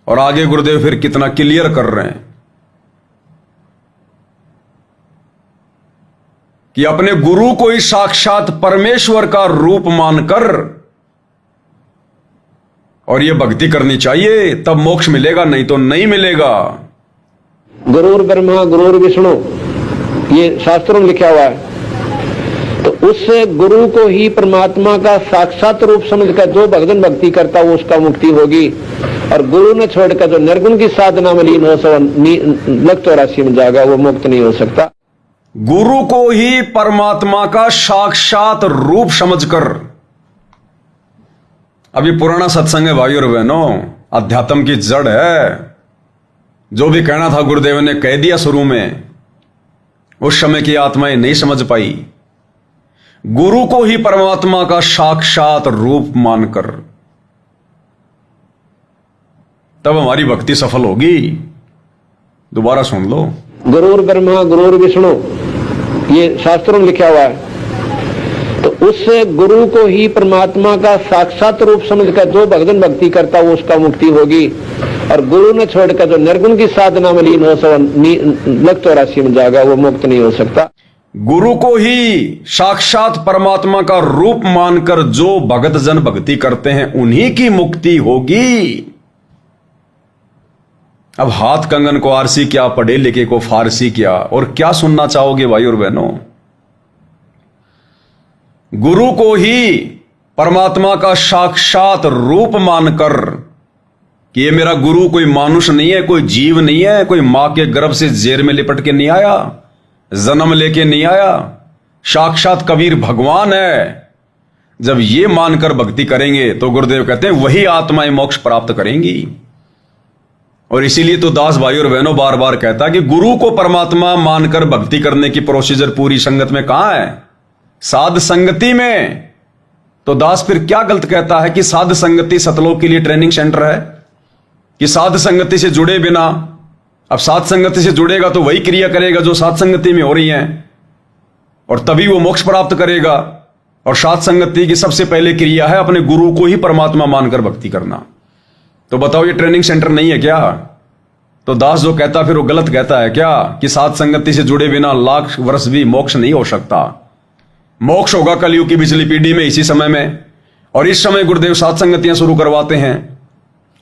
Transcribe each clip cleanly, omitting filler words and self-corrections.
और आगे गुरुदेव फिर कितना क्लियर कर रहे हैं कि अपने गुरु को ही साक्षात परमेश्वर का रूप मानकर और ये भक्ति करनी चाहिए, तब मोक्ष मिलेगा, नहीं तो नहीं मिलेगा। गुरुर ब्रह्मा गुरुर विष्णु, ये शास्त्रों में लिखा हुआ है। तो उससे गुरु को ही परमात्मा का साक्षात रूप समझकर जो भगवान भक्ति करता है उसका मुक्ति होगी। और गुरु ने छोड़कर जो निर्गुण की साधना में लीन हो सो लग 84 में जाएगा, वो मुक्त नहीं हो सकता। गुरु को ही परमात्मा का साक्षात रूप समझकर, अभी पुराना सत्संग है भाइयों और बहनों, अध्यात्म की जड़ है। जो भी कहना था गुरुदेव ने कह दिया शुरू में, उस समय की आत्माएं नहीं समझ पाई। गुरु को ही परमात्मा का साक्षात रूप मानकर तब हमारी भक्ति सफल होगी। दोबारा सुन लो, गुरुर ब्रह्मा गुरुर विष्णु, ये शास्त्रों में लिखा हुआ है। तो उससे गुरु को ही परमात्मा का साक्षात रूप समझकर जो भगवान भक्ति करता है उसका मुक्ति होगी। और गुरु ने छोड़कर जो निर्गुण की साधना में लीन हो सो लग 84 में जाएगा, वो मुक्त नहीं हो सकता। गुरु को ही साक्षात परमात्मा का रूप मानकर जो भगत जन भक्ति करते हैं उन्हीं की मुक्ति होगी। अब हाथ कंगन को आरसी क्या, पढ़े लिखे को फारसी क्या, और क्या सुनना चाहोगे भाई और बहनों। गुरु को ही परमात्मा का साक्षात रूप मानकर कि ये मेरा गुरु कोई मानुष नहीं है, कोई जीव नहीं है, कोई मां के गर्भ से जेर में लिपट के नहीं आया, जन्म लेके नहीं आया, साक्षात कबीर भगवान है। जब ये मानकर भक्ति करेंगे तो गुरुदेव कहते हैं वही आत्माएं मोक्ष प्राप्त करेंगी। और इसीलिए तो दास भाई और बहनों बार बार कहता है कि गुरु को परमात्मा मानकर भक्ति करने की प्रोसीजर पूरी संगत में कहां है? साध संगति में। तो दास फिर क्या गलत कहता है कि साध संगति सतलोक के लिए ट्रेनिंग सेंटर है, कि साध संगति से जुड़े बिना, अब साध संगति से जुड़ेगा तो वही क्रिया करेगा जो साध संगति में हो रही है और तभी वो मोक्ष प्राप्त करेगा। और साध संगति की सबसे पहले क्रिया है अपने गुरु को ही परमात्मा मानकर भक्ति करना। तो बताओ ये ट्रेनिंग सेंटर नहीं है क्या? तो दास जो कहता फिर वो गलत कहता है क्या कि साध संगति से जुड़े बिना लाख वर्ष भी मोक्ष नहीं हो सकता। मोक्ष होगा कलयुग की पिछली पीढ़ी में, इसी समय में। और इस समय गुरुदेव साध संगतियां शुरू करवाते हैं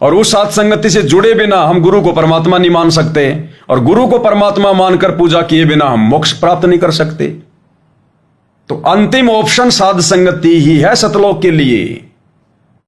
और उस साध संगति से जुड़े बिना हम गुरु को परमात्मा नहीं मान सकते और गुरु को परमात्मा मानकर पूजा किए बिना हम मोक्ष प्राप्त नहीं कर सकते। तो अंतिम ऑप्शन साध संगति ही है सतलोक के लिए।